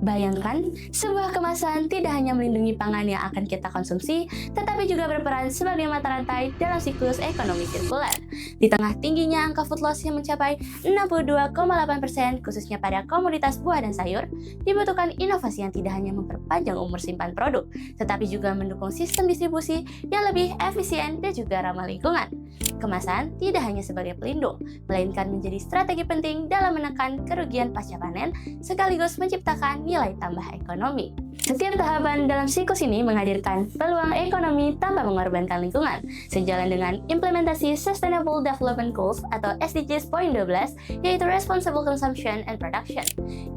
Bayangkan, sebuah kemasan tidak hanya melindungi pangan yang akan kita konsumsi, tetapi juga berperan sebagai mata rantai dalam siklus ekonomi sirkular. Di tengah tingginya angka food loss yang mencapai 62,8% khususnya pada komoditas buah dan sayur, dibutuhkan inovasi yang tidak hanya memperpanjang umur simpan produk, tetapi juga mendukung sistem distribusi yang lebih efisien dan juga ramah lingkungan. Kemasan tidak hanya sebagai pelindung, melainkan menjadi strategi penting dalam menekan kerugian pasca panen, sekaligus menciptakan nilai tambah ekonomi. Setiap tahapan dalam siklus ini menghadirkan peluang ekonomi tanpa mengorbankan lingkungan, sejalan dengan implementasi Sustainable Development Goals atau SDGs Poin 12, yaitu Responsible Consumption and Production.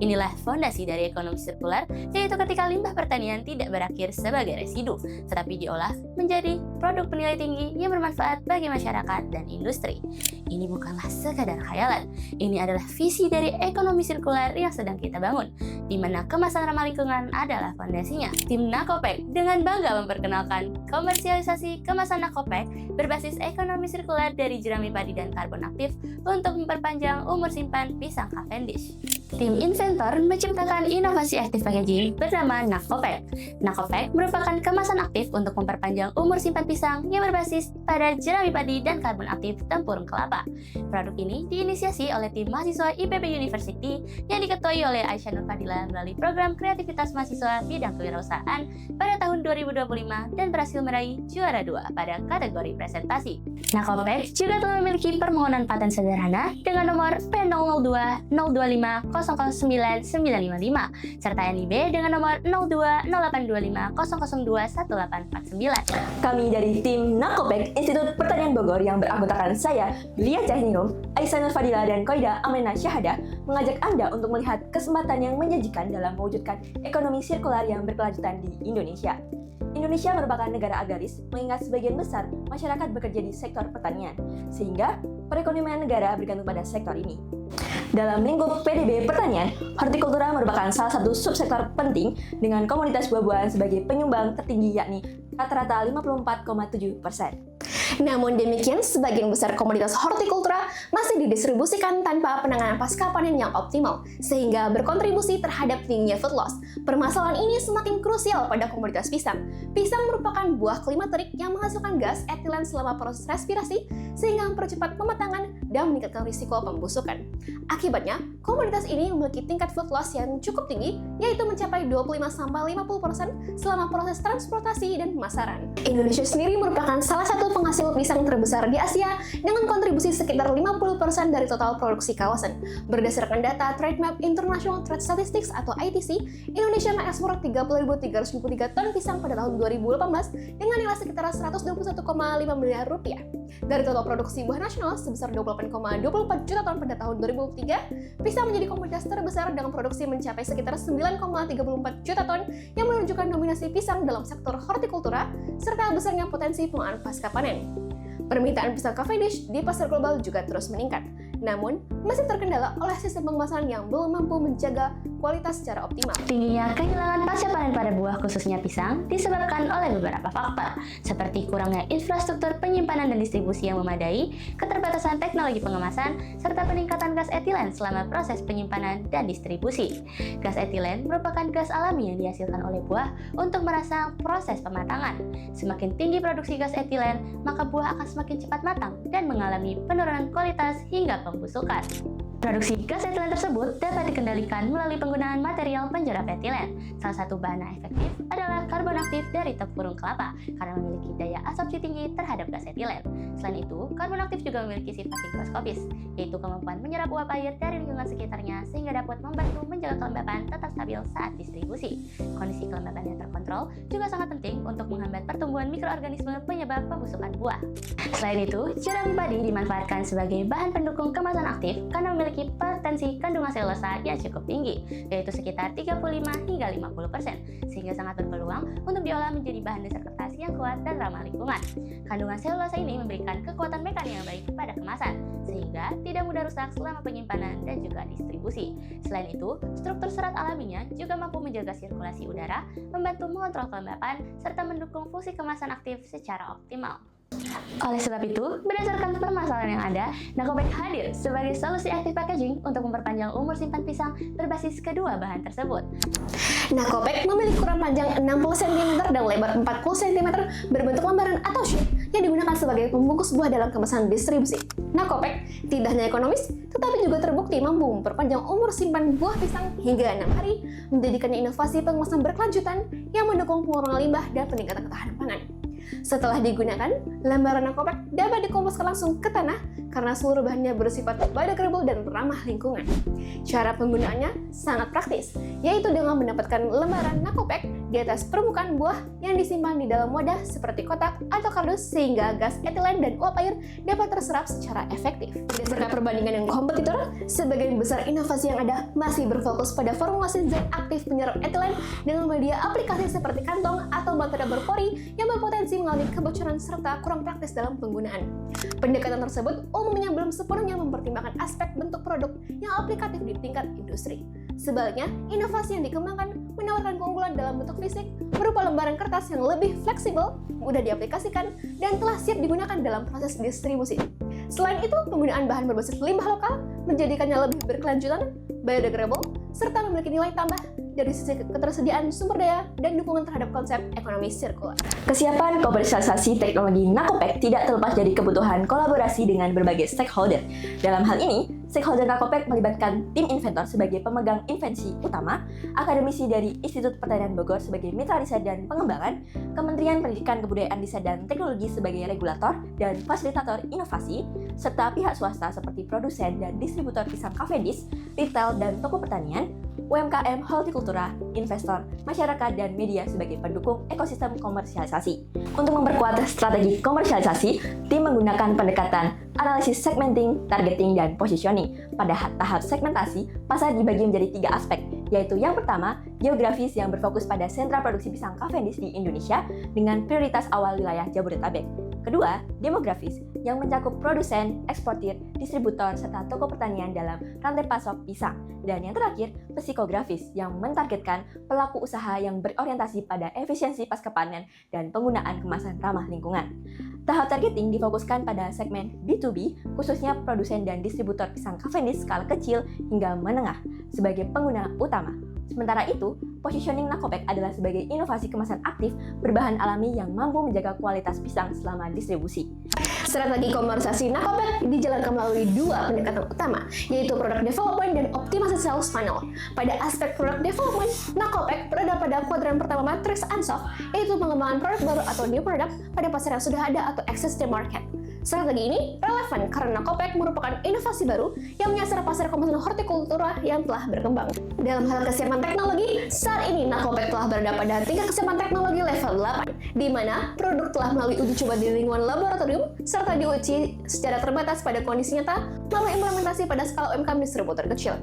Inilah fondasi dari ekonomi sirkular, yaitu ketika limbah pertanian tidak berakhir sebagai residu, tetapi diolah menjadi produk bernilai tinggi yang bermanfaat bagi masyarakat dan industri. Ini bukanlah sekadar khayalan, ini adalah visi dari ekonomi sirkular yang sedang kita bangun, di mana kemasan ramah lingkungan adalah fondasinya. Tim Nakopek dengan bangga memperkenalkan komersialisasi kemasan Nakopek berbasis ekonomi sirkular dari jerami padi dan karbon aktif untuk memperpanjang umur simpan pisang Cavendish. Tim inventor menciptakan inovasi active packaging bernama Nakopek. Nakopek merupakan kemasan aktif untuk memperpanjang umur simpan pisang yang berbasis pada jerami padi dan karbon aktif tempurung kelapa. Produk ini diinisiasi oleh tim mahasiswa IPB University yang diketuai oleh Aisyah Nur Fadila melalui program kreativitas mahasiswa bidang kewirausahaan pada tahun 2025 dan berhasil meraih juara 2 pada kategori presentasi. Nakopek juga telah memiliki permohonan paten sederhana dengan nomor P002 025 009955 serta NIB dengan nomor 02 0825 002 1849. Kami dari tim Nakopek Institut Pertanian Bogor yang beranggotakan saya, Lia Cahiningrum, Aisyah Nur Fadila, dan Koida Amena Syahada mengajak Anda untuk melihat kesempatan yang menjanjikan dalam mewujudkan ekonomi sirkular yang berkelanjutan di Indonesia. Indonesia merupakan negara agraris, mengingat sebagian besar masyarakat bekerja di sektor pertanian, sehingga perekonomian negara bergantung pada sektor ini. Dalam lingkup PDB pertanian, hortikultura merupakan salah satu subsektor penting dengan komoditas buah-buahan sebagai penyumbang tertinggi, yakni rata-rata 54,7%. Namun demikian, sebagian besar komoditas hortikultura masih didistribusikan tanpa penanganan pasca panen yang optimal, sehingga berkontribusi terhadap tingginya food loss. Permasalahan ini semakin krusial pada komoditas pisang. Pisang merupakan buah klimaterik yang menghasilkan gas etilen selama proses respirasi, sehingga mempercepat pematangan dan meningkatkan risiko pembusukan. Akibatnya, komoditas ini memiliki tingkat food loss yang cukup tinggi, yaitu mencapai 25-50% selama proses transportasi dan pemasaran. Indonesia sendiri merupakan salah satu penghasil pisang terbesar di Asia dengan kontribusi sekitar 50% dari total produksi kawasan. Berdasarkan data Trademap International Trade Statistics atau ITC, Indonesia mengekspor 30.353 ton pisang pada tahun 2018 dengan nilai sekitar 121,5 miliar rupiah. Dari total produksi buah nasional sebesar 28,24 juta ton pada tahun 2003, pisang menjadi komoditas terbesar dengan produksi mencapai sekitar 9,34 juta ton yang menunjukkan dominasi pisang dalam sektor hortikultura serta besarnya potensi penggunaan pasca panen. Permintaan pisang Cavendish di pasar global juga terus meningkat, namun masih terkendala oleh sistem pengemasan yang belum mampu menjaga kualitas secara optimal. Tingginya kehilangan pasca panen pada buah khususnya pisang disebabkan oleh beberapa faktor, seperti kurangnya infrastruktur penyimpanan dan distribusi yang memadai, keterbatasan teknologi pengemasan, serta peningkatan gas etilen selama proses penyimpanan dan distribusi. Gas etilen merupakan gas alami yang dihasilkan oleh buah untuk merangsang proses pematangan. Semakin tinggi produksi gas etilen, maka buah akan semakin cepat matang dan mengalami penurunan kualitas hingga pembusukan. Produksi gas etilen tersebut dapat dikendalikan melalui penggunaan material penjerap etilen. Salah satu bahan yang efektif adalah karbon aktif dari tempurung kelapa karena memiliki daya absorpsi tinggi terhadap gas etilen. Selain itu, karbon aktif juga memiliki sifat higroskopis, yaitu kemampuan menyerap uap air dari lingkungan sekitarnya sehingga dapat membantu menjaga kelembapan tetap stabil saat distribusi. Kondisi kelembapan yang terkontrol juga sangat penting untuk menghambat pertumbuhan mikroorganisme penyebab pembusukan buah. Selain itu, jerami padi dimanfaatkan sebagai bahan pendukung kemasan aktif karena memiliki potensi kandungan selulosa yang cukup tinggi, yaitu sekitar 35 hingga 50%, sehingga sangat berpeluang untuk diolah menjadi bahan dasar kertas yang kuat dan ramah lingkungan. Kandungan selulosa ini memberikan kekuatan mekanik yang baik pada kemasan, sehingga tidak mudah rusak selama penyimpanan dan juga distribusi. Selain itu, struktur serat alaminya juga mampu menjaga sirkulasi udara, membantu mengontrol kelembapan, serta mendukung fungsi kemasan aktif secara optimal. Oleh sebab itu, berdasarkan permasalahan yang ada, Nakopek hadir sebagai solusi active packaging untuk memperpanjang umur simpan pisang berbasis kedua bahan tersebut. Nakopek memiliki ukuran panjang 60 cm dan lebar 40 cm berbentuk lembaran atau sheet yang digunakan sebagai pembungkus buah dalam kemasan distribusi. Nakopek tidak hanya ekonomis, tetapi juga terbukti mampu memperpanjang umur simpan buah pisang hingga 6 hari, menjadikannya inovasi pengemasan berkelanjutan yang mendukung pengurangan limbah dan peningkatan ketahanan pangan. Setelah digunakan, lembaran Nakopek dapat dikomposkan langsung ke tanah karena seluruh bahannya bersifat biodegradable dan ramah lingkungan. Cara penggunaannya sangat praktis, yaitu dengan mendapatkan lembaran Nakopek di atas permukaan buah yang disimpan di dalam wadah seperti kotak atau kardus sehingga gas etilen dan uap air dapat terserap secara efektif. Berdasarkan perbandingan dengan kompetitor, sebagian besar inovasi yang ada masih berfokus pada formulasi zat aktif penyerap etilen dengan media aplikasi seperti kantong atau baterai berpori yang berpotensi mengalami kebocoran serta kurang praktis dalam penggunaan. Pendekatan tersebut umumnya belum sepenuhnya mempertimbangkan aspek bentuk produk yang aplikatif di tingkat industri. Sebaliknya, inovasi yang dikembangkan menawarkan keunggulan dalam bentuk fisik berupa lembaran kertas yang lebih fleksibel, mudah diaplikasikan, dan telah siap digunakan dalam proses distribusi. Selain itu, penggunaan bahan berbasis limbah lokal menjadikannya lebih berkelanjutan, biodegradable, serta memiliki nilai tambah dari sisi ketersediaan sumber daya dan dukungan terhadap konsep ekonomi sirkular. Kesiapan komersialisasi teknologi Nakopek tidak terlepas dari kebutuhan kolaborasi dengan berbagai stakeholder. Dalam hal ini, stakeholder Nakopek melibatkan tim inventor sebagai pemegang invensi utama, akademisi dari Institut Pertanian Bogor sebagai mitra riset dan pengembangan, Kementerian Pendidikan Kebudayaan Riset dan Teknologi sebagai regulator dan fasilitator inovasi, serta pihak swasta seperti produsen dan distributor pisang Cavendish, retail dan toko pertanian, UMKM, hortikultura, investor, masyarakat, dan media sebagai pendukung ekosistem komersialisasi. Untuk memperkuat strategi komersialisasi, tim menggunakan pendekatan analisis segmenting, targeting, dan positioning. Pada tahap segmentasi, pasar dibagi menjadi 3 aspek, yaitu yang pertama, geografis yang berfokus pada sentra produksi pisang Cavendish di Indonesia dengan prioritas awal wilayah Jabodetabek. Kedua, demografis yang mencakup produsen, eksportir, distributor, serta toko pertanian dalam rantai pasok pisang. Dan yang terakhir, psikografis yang mentargetkan pelaku usaha yang berorientasi pada efisiensi pasca panen dan penggunaan kemasan ramah lingkungan. Tahap targeting difokuskan pada segmen B2B, khususnya produsen dan distributor pisang Cavendish skala kecil hingga menengah sebagai pengguna utama. Sementara itu, positioning Nakopek adalah sebagai inovasi kemasan aktif berbahan alami yang mampu menjaga kualitas pisang selama distribusi. Strategi komersialisasi Nakopek dijalankan melalui 2 pendekatan utama, yaitu product development dan optimasi sales funnel. Pada aspek product development, Nakopek berada pada kuadran pertama matriks Ansoff, yaitu pengembangan produk baru atau new product pada pasar yang sudah ada atau existing market. Strategi ini relevan karena Nakopek merupakan inovasi baru yang menyasar pasar kemasan hortikultura yang telah berkembang. Dalam hal kesiapan teknologi, saat ini Nakopek telah berada pada tingkat kesiapan teknologi level 8, di mana produk telah melalui uji coba di lingkungan laboratorium serta diuji secara terbatas pada kondisi nyata melalui implementasi pada skala UMKM distributor kecil.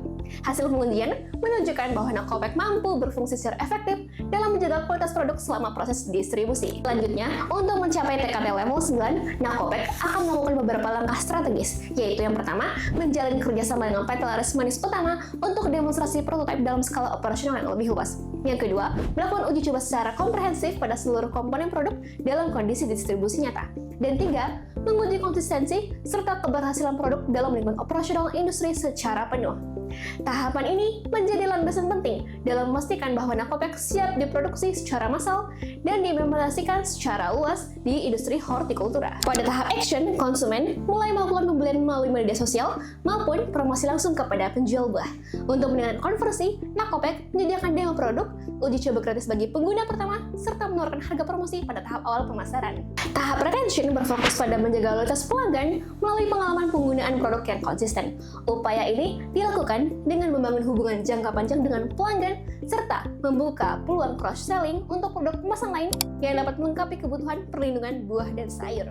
Hasil pengujian menunjukkan bahwa Nakopek mampu berfungsi secara efektif dalam menjaga kualitas produk selama proses distribusi. Selanjutnya, untuk mencapai TKP level 9, Nakopek akan melakukan beberapa langkah strategis, yaitu yang pertama, menjalin kerjasama dengan PT Laris Manis Utama untuk demonstrasi prototipe dalam skala operasional yang lebih luas. Yang kedua, melakukan uji coba secara komprehensif pada seluruh komponen produk dalam kondisi distribusi nyata. Dan tiga, menguji konsistensi serta keberhasilan produk dalam lingkungan operasional industri secara penuh. Tahapan ini menjadi landasan penting dalam memastikan bahwa Nakopek siap diproduksi secara massal dan diimplementasikan secara luas di industri hortikultura. Pada tahap action, konsumen mulai melakukan pembelian melalui media sosial maupun promosi langsung kepada penjual buah. Untuk meningkatkan konversi, Nakopek menyediakan demo produk, uji coba gratis bagi pengguna pertama, serta menawarkan harga promosi pada tahap awal pemasaran. Tahap retention berfokus pada menjaga loyalitas pelanggan melalui pengalaman penggunaan produk yang konsisten. Upaya ini dilakukan dengan membangun hubungan jangka panjang dengan pelanggan serta membuka peluang cross-selling untuk produk kemasan lain yang dapat melengkapi kebutuhan perlindungan buah dan sayur.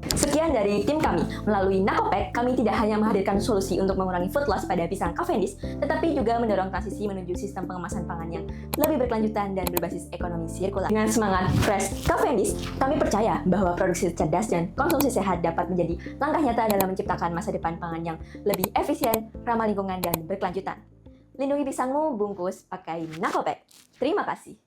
Sekian dari tim kami. Melalui Nakopek, kami tidak hanya menghadirkan solusi untuk mengurangi food loss pada pisang Cavendish, tetapi juga mendorong transisi menuju sistem pengemasan pangan yang lebih berkelanjutan dan berbasis ekonomi sirkular. Dengan semangat Fresh Cavendish, kami percaya bahwa produksi cerdas dan konsumsi sehat dapat menjadi langkah nyata dalam menciptakan masa depan pangan yang lebih efisien, ramah lingkungan, dan berkelanjutan. Lindungi pisangmu, bungkus pakai Nakopek. Terima kasih.